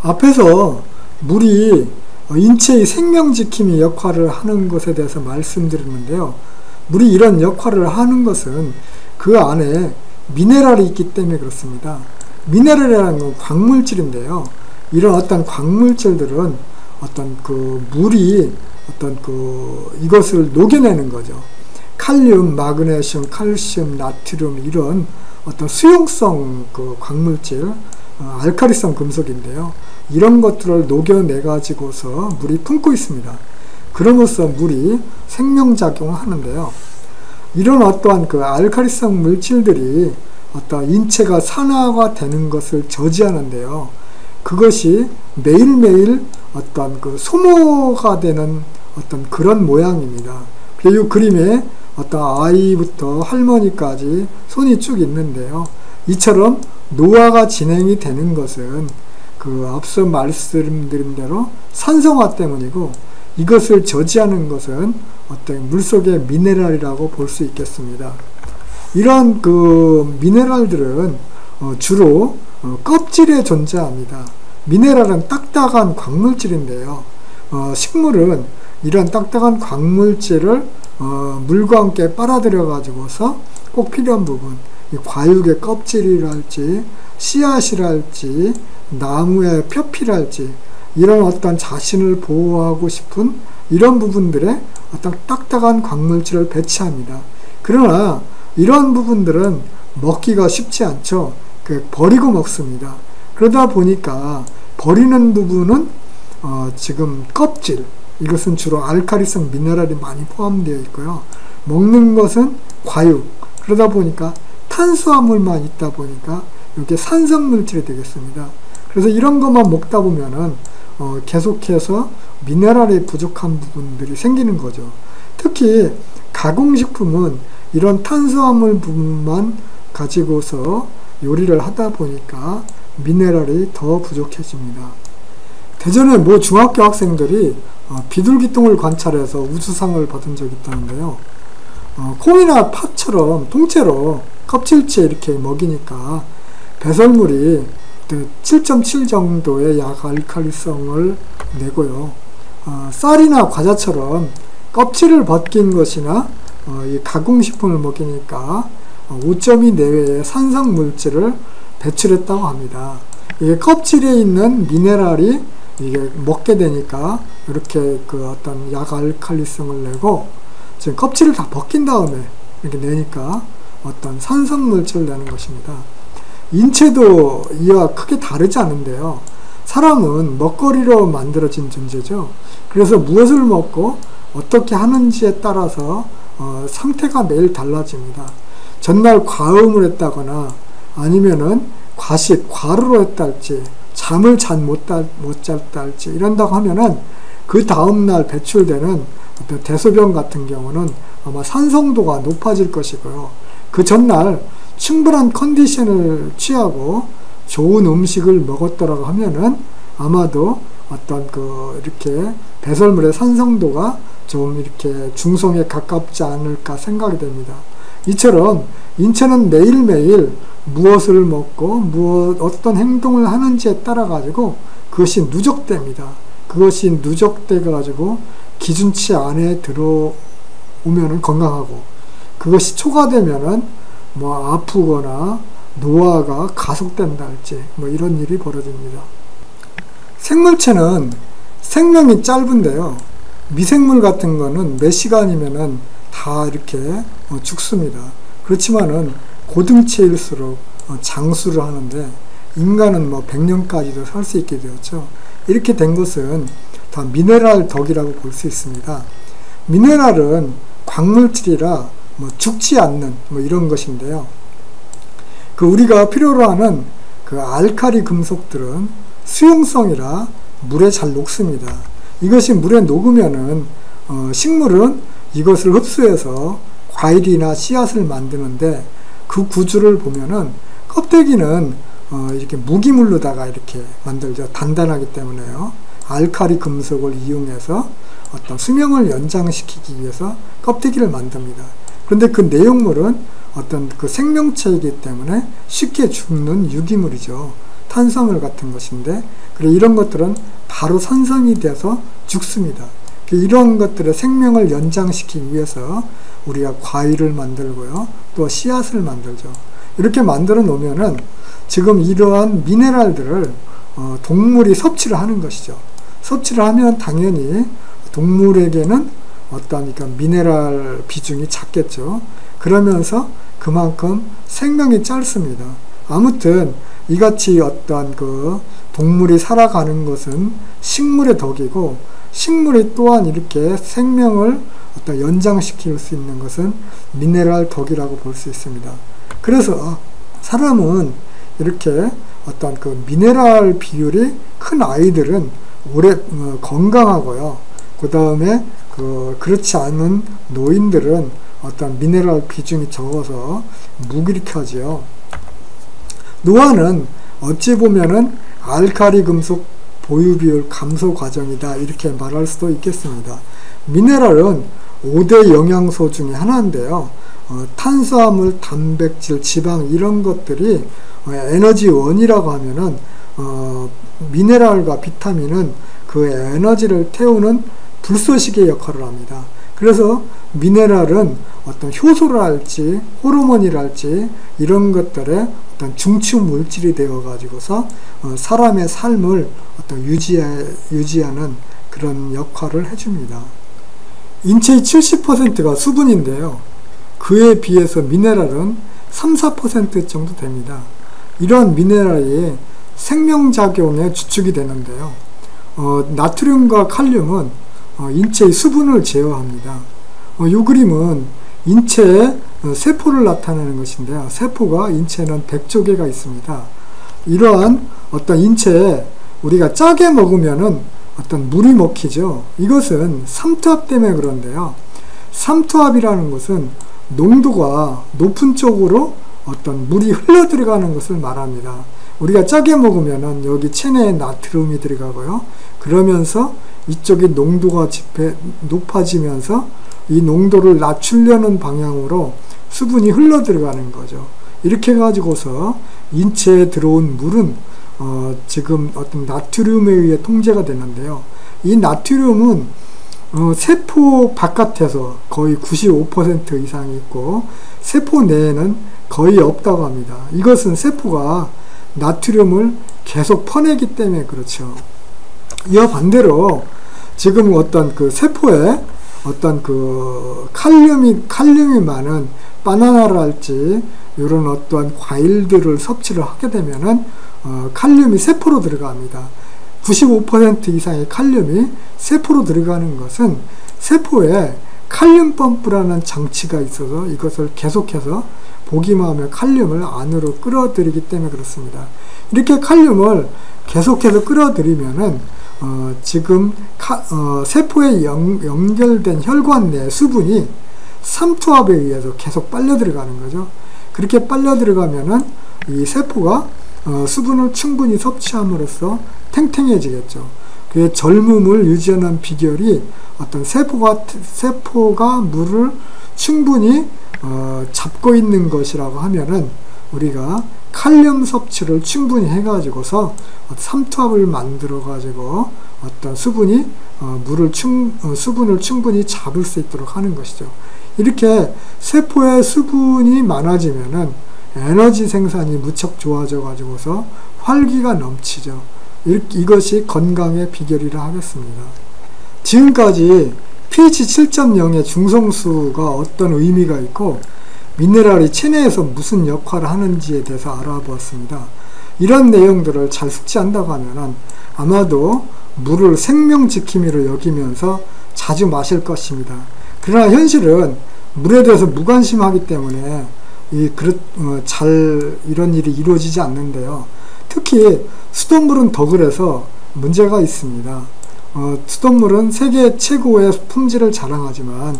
앞에서 물이 인체의 생명지킴이 역할을 하는 것에 대해서 말씀드렸는데요. 물이 이런 역할을 하는 것은 그 안에 미네랄이 있기 때문에 그렇습니다. 미네랄이라는 건 광물질인데요. 이런 어떤 광물질들은 어떤 그 물이 어떤 그 이것을 녹여내는 거죠. 칼륨, 마그네슘, 칼슘, 나트륨 이런 어떤 수용성 그 광물질, 알카리성 금속인데요. 이런 것들을 녹여내 가지고서 물이 품고 있습니다. 그럼으로써 물이 생명작용을 하는데요. 이런 어떠한 그 알카리성 물질들이 어떤 인체가 산화가 되는 것을 저지하는데요. 그것이 매일매일 어떤 그 소모가 되는 어떤 그런 모양입니다. 이 그림에 어떤 아이부터 할머니까지 손이 쭉 있는데요. 이처럼 노화가 진행이 되는 것은 그 앞서 말씀드린 대로 산성화 때문이고, 이것을 저지하는 것은 어떤 물속의 미네랄이라고 볼 수 있겠습니다. 이러한 그 미네랄들은 주로 껍질에 존재합니다. 미네랄은 딱딱한 광물질인데요. 식물은 이런 딱딱한 광물질을 물과 함께 빨아들여 가지고서 꼭 필요한 부분, 과육의 껍질이랄지 씨앗이랄지 나무의 표피랄지 이런 어떤 자신을 보호하고 싶은 이런 부분들의 어떤 딱딱한 광물질을 배치합니다. 그러나 이런 부분들은 먹기가 쉽지 않죠. 버리고 먹습니다. 그러다 보니까 버리는 부분은 지금 껍질, 이것은 주로 알카리성 미네랄이 많이 포함되어 있고요. 먹는 것은 과육, 그러다 보니까 탄수화물만 있다 보니까 이게 산성물질이 되겠습니다. 그래서 이런 것만 먹다 보면은 계속해서 미네랄이 부족한 부분들이 생기는 거죠. 특히 가공식품은 이런 탄수화물 부분만 가지고서 요리를 하다 보니까 미네랄이 더 부족해집니다. 대전에 모 중학교 학생들이 비둘기똥을 관찰해서 우수상을 받은 적이 있다는데요. 콩이나 팥처럼 통째로 껍질째 이렇게 먹이니까 배설물이 7.7 정도의 약알칼리성을 내고요. 쌀이나 과자처럼 껍질을 벗긴 것이나 이 가공식품을 먹이니까 5.2 내외의 산성물질을 배출했다고 합니다. 이게 껍질에 있는 미네랄이 이게 먹게 되니까 이렇게 그 어떤 약알칼리성을 내고, 지금 껍질을 다 벗긴 다음에 이렇게 내니까 어떤 산성물질을 내는 것입니다. 인체도 이와 크게 다르지 않은데요. 사람은 먹거리로 만들어진 존재죠. 그래서 무엇을 먹고 어떻게 하는지에 따라서 상태가 매일 달라집니다. 전날 과음을 했다거나 아니면은 과식, 과로로 했다 할지, 잠을 못 잤다 할지 이런다고 하면은 그 다음날 배출되는 어떤 대소변 같은 경우는 아마 산성도가 높아질 것이고요. 그 전날 충분한 컨디션을 취하고 좋은 음식을 먹었더라고 하면은 아마도 어떤 이렇게 배설물의 산성도가 좀 이렇게 중성에 가깝지 않을까 생각이 됩니다. 이처럼 인체는 매일매일 무엇을 먹고 어떤 행동을 하는지에 따라 가지고 그것이 누적됩니다. 그것이 누적돼 가지고 기준치 안에 들어오면은 건강하고, 그것이 초과되면은 아프거나 노화가 가속된다 할지 이런 일이 벌어집니다. 생물체는 생명이 짧은데요. 미생물 같은 거는 몇 시간이면은 다 이렇게 죽습니다. 그렇지만은 고등체일수록 장수를 하는데 인간은 100년까지도 살 수 있게 되었죠. 이렇게 된 것은 다 미네랄 덕이라고 볼 수 있습니다. 미네랄은 광물질이라 죽지 않는 이런 것인데요. 우리가 필요로 하는 알칼리 금속들은 수용성이라 물에 잘 녹습니다. 이것이 물에 녹으면은 식물은 이것을 흡수해서 과일이나 씨앗을 만드는데, 그 구조를 보면은 껍데기는 이렇게 무기물로다가 이렇게 만들죠. 단단하기 때문에요. 알칼리 금속을 이용해서 어떤 수명을 연장시키기 위해서 껍데기를 만듭니다. 그런데 그 내용물은 어떤 생명체이기 때문에 쉽게 죽는 유기물이죠. 탄수화물 같은 것인데, 그래 이런 것들은 바로 산성이 돼서 죽습니다. 이런 것들의 생명을 연장시키기 위해서 우리가 과일을 만들고요, 또 씨앗을 만들죠. 이렇게 만들어 놓으면은 지금 이러한 미네랄들을 동물이 섭취를 하는 것이죠. 섭취를 하면 당연히 동물에게는 어떤 그러니까 미네랄 비중이 작겠죠. 그러면서 그만큼 생명이 짧습니다. 아무튼 이같이 어떤 그 동물이 살아가는 것은 식물의 덕이고, 식물이 또한 이렇게 생명을 어떤 연장시킬 수 있는 것은 미네랄 덕이라고 볼 수 있습니다. 그래서 사람은 이렇게 어떤 그 미네랄 비율이 큰 아이들은 오래 건강하고요. 그 다음에 그렇지 않은 노인들은 어떤 미네랄 비중이 적어서 무기력하지요. 노화는 어찌 보면은 알칼리 금속 보유 비율 감소 과정이다, 이렇게 말할 수도 있겠습니다. 미네랄은 5대 영양소 중에 하나인데요. 탄수화물, 단백질, 지방 이런 것들이 에너지원이라고 하면은 미네랄과 비타민은 그 에너지를 태우는 불쏘시개 역할을 합니다. 그래서 미네랄은 어떤 효소랄지 호르몬이랄지 이런 것들의 어떤 중추 물질이 되어 가지고서 사람의 삶을 어떤 유지하는 그런 역할을 해줍니다. 인체의 70%가 수분인데요. 그에 비해서 미네랄은 3~4% 정도 됩니다. 이러한 미네랄이 생명작용의 주축이 되는데요. 나트륨과 칼륨은 인체의 수분을 제어합니다. 이 그림은 인체의 세포를 나타내는 것인데요. 세포가 인체에는 100조 개가 있습니다. 이러한 어떤 인체에 우리가 짜게 먹으면은 어떤 물이 먹히죠. 이것은 삼투압 때문에 그런데요. 삼투압이라는 것은 농도가 높은 쪽으로 어떤 물이 흘러 들어가는 것을 말합니다. 우리가 짜게 먹으면은 여기 체내에 나트륨이 들어가고요. 그러면서 이쪽이 농도가 높아지면서 이 농도를 낮추려는 방향으로 수분이 흘러 들어가는 거죠. 이렇게 가지고서 인체에 들어온 물은 지금 어떤 나트륨에 의해 통제가 되는데요. 이 나트륨은 세포 바깥에서 거의 95% 이상이 있고 세포 내에는 거의 없다고 합니다. 이것은 세포가 나트륨을 계속 퍼내기 때문에 그렇죠. 이와 반대로 지금 어떤 그 세포에 어떤 그 칼륨이 많은 바나나랄지 이런 어떠한 과일들을 섭취를 하게 되면은 칼륨이 세포로 들어갑니다. 95% 이상의 칼륨이 세포로 들어가는 것은 세포에 칼륨 펌프라는 장치가 있어서 이것을 계속해서 보기만 하면 칼륨을 안으로 끌어들이기 때문에 그렇습니다. 이렇게 칼륨을 계속해서 끌어들이면은 지금 세포에 연결된 혈관 내 수분이 삼투압에 의해서 계속 빨려 들어가는 거죠. 그렇게 빨려 들어가면은 이 세포가 수분을 충분히 섭취함으로써 탱탱해지겠죠. 그 젊음을 유지하는 비결이 어떤 세포가 물을 충분히 잡고 있는 것이라고 하면은 우리가 칼륨 섭취를 충분히 해가지고서 삼투압을 만들어 가지고 어떤 수분을 충분히 잡을 수 있도록 하는 것이죠. 이렇게 세포에 수분이 많아지면은 에너지 생산이 무척 좋아져 가지고서 활기가 넘치죠. 이것이 건강의 비결이라 하겠습니다. 지금까지 pH 7.0의 중성수가 어떤 의미가 있고 미네랄이 체내에서 무슨 역할을 하는지에 대해서 알아보았습니다. 이런 내용들을 잘 숙지한다고 하면 아마도 물을 생명지킴이로 여기면서 자주 마실 것입니다. 그러나 현실은 물에 대해서 무관심하기 때문에 이런 일이 이루어지지 않는데요. 특히 수돗물은 더 그래서 문제가 있습니다. 수돗물은 세계 최고의 품질을 자랑하지만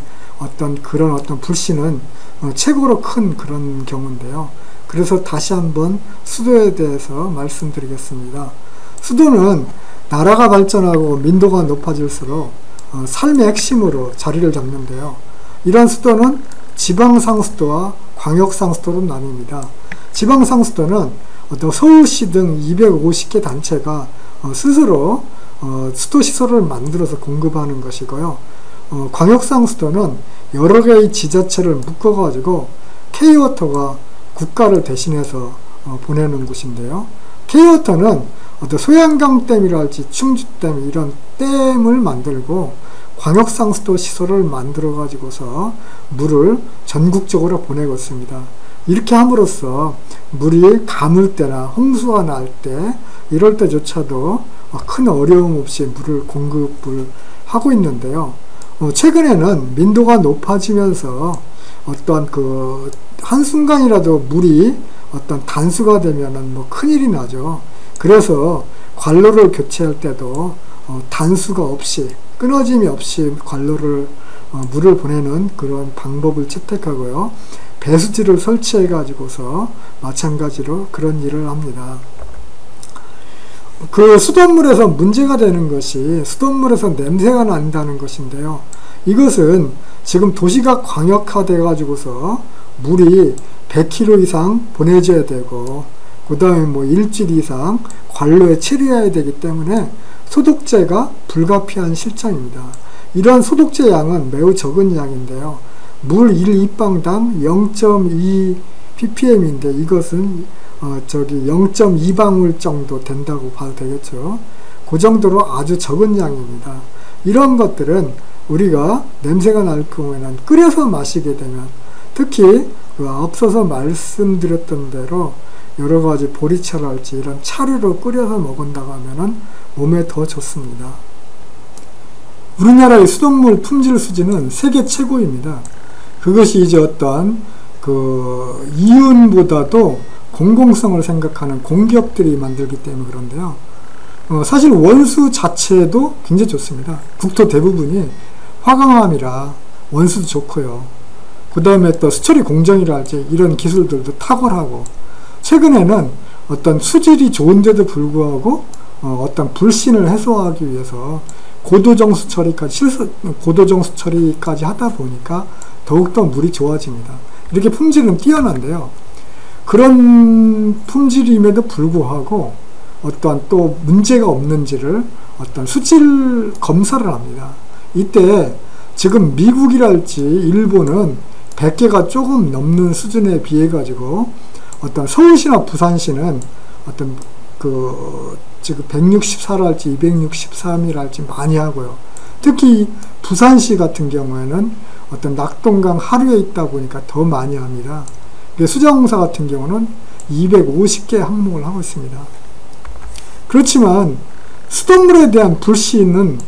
그런 불씨는 최고로 큰 그런 경우인데요. 그래서 다시 한번 수도에 대해서 말씀드리겠습니다. 수도는 나라가 발전하고 민도가 높아질수록 삶의 핵심으로 자리를 잡는데요. 이런 수도는 지방상수도와 광역상수도로 나뉩니다. 지방상수도는 어떤 서울시 등 250개 단체가 스스로 수도시설을 만들어서 공급하는 것이고요. 광역상수도는 여러 개의 지자체를 묶어가지고 K워터가 국가를 대신해서 보내는 곳인데요. K워터는 어떤 소양강댐이랄지 충주댐 이런 댐을 만들고 광역상수도 시설을 만들어 가지고서 물을 전국적으로 보내고 있습니다. 이렇게 함으로써 물이 가물 때나 홍수가 날 때 이럴 때조차도 큰 어려움 없이 물을 공급을 하고 있는데요. 최근에는 민도가 높아지면서 어떤 그 한순간이라도 물이 어떤 단수가 되면은 뭐 큰일이 나죠. 그래서 관로를 교체할 때도 단수가 없이 끊어짐이 없이 관로를 물을 보내는 그런 방법을 채택하고요. 배수지를 설치해 가지고서 마찬가지로 그런 일을 합니다. 그 수돗물에서 문제가 되는 것이 수돗물에서 냄새가 난다는 것인데요. 이것은 지금 도시가 광역화돼 가지고서 물이 100km 이상 보내줘야 되고 그 다음에 뭐 일주일 이상 관로에 체류해야 되기 때문에 소독제가 불가피한 실정입니다. 이러한 소독제 양은 매우 적은 양인데요. 물 1입방당 0.2 ppm인데 이것은 0.2방울 정도 된다고 봐도 되겠죠. 그 정도로 아주 적은 양입니다. 이런 것들은 우리가 냄새가 날 경우에는 끓여서 마시게 되면 특히 앞서서 말씀드렸던 대로 여러가지 보리차랄지 이런 차류로 끓여서 먹은다고 하면은 몸에 더 좋습니다. 우리나라의 수돗물 품질 수준은 세계 최고입니다. 그것이 이제 어떤 그 이윤보다도 공공성을 생각하는 공기업들이 만들기 때문에 그런데요. 사실 원수 자체도 굉장히 좋습니다. 국토 대부분이 화강암이라 원수도 좋고요. 그 다음에 또 수처리 공정이랄지 이런 기술들도 탁월하고 최근에는 어떤 수질이 좋은데도 불구하고 어떤 불신을 해소하기 위해서 고도정수 처리까지 하다 보니까 더욱더 물이 좋아집니다. 이렇게 품질은 뛰어난데요. 그런 품질임에도 불구하고 어떠한 또 문제가 없는지를 어떤 수질 검사를 합니다. 이때 지금 미국이랄지 일본은 100개가 조금 넘는 수준에 비해 가지고 어떤 서울시나 부산시는 어떤 지금 164랄지 263이랄지 많이 하고요. 특히 부산시 같은 경우에는 어떤 낙동강 하류에 있다 보니까 더 많이 합니다. 수자공사 같은 경우는 250개 항목을 하고 있습니다. 그렇지만 수돗물에 대한 불신은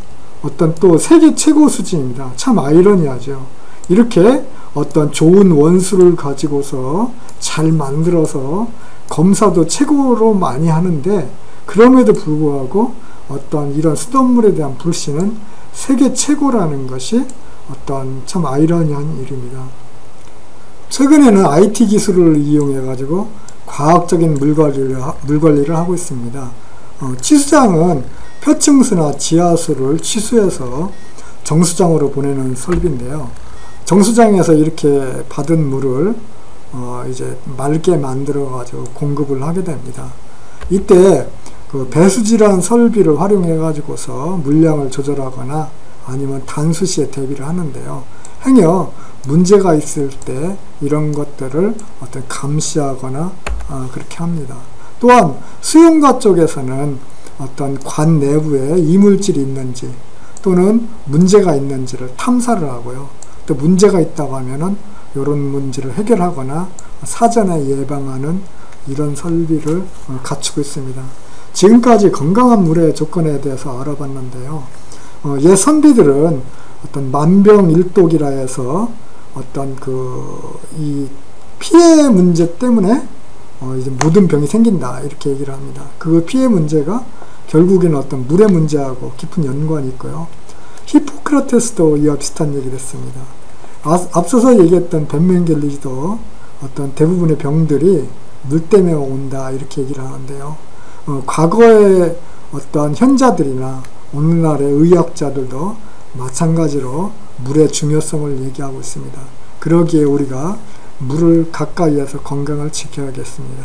어떤 또 세계 최고 수준입니다. 참 아이러니하죠. 이렇게 어떤 좋은 원수를 가지고서 잘 만들어서 검사도 최고로 많이 하는데 그럼에도 불구하고 어떤 이런 수돗물에 대한 불신은 세계 최고라는 것이 어떤 참 아이러니한 일입니다. 최근에는 IT 기술을 이용해 가지고 과학적인 물 관리를 하고 있습니다. 취수장은 표층수나 지하수를 취수해서 정수장으로 보내는 설비인데요. 정수장에서 이렇게 받은 물을 이제 맑게 만들어 가지고 공급을 하게 됩니다. 이때 그 배수지라는 설비를 활용해 가지고서 물량을 조절하거나 아니면 단수 시에 대비를 하는데요. 행여 문제가 있을 때 이런 것들을 어떤 감시하거나 그렇게 합니다. 또한 수용가 쪽에서는 어떤 관 내부에 이물질이 있는지 또는 문제가 있는지를 탐사를 하고요. 또 문제가 있다고 하면은 이런 문제를 해결하거나 사전에 예방하는 이런 설비를 갖추고 있습니다. 지금까지 건강한 물의 조건에 대해서 알아봤는데요. 옛 선비들은 어떤 만병일독이라 해서 어떤 이 피해 문제 때문에 이제 모든 병이 생긴다 이렇게 얘기를 합니다. 그 피해 문제가 결국에는 어떤 물의 문제하고 깊은 연관이 있고요. 히포크라테스도 이와 비슷한 얘기를 했습니다. 앞서서 얘기했던 벤멘겔리도 어떤 대부분의 병들이 물 때문에 온다 이렇게 얘기를 하는데요. 과거의 어떤 현자들이나 오늘날의 의학자들도 마찬가지로 물의 중요성을 얘기하고 있습니다. 그러기에 우리가 물을 가까이에서 건강을 지켜야겠습니다.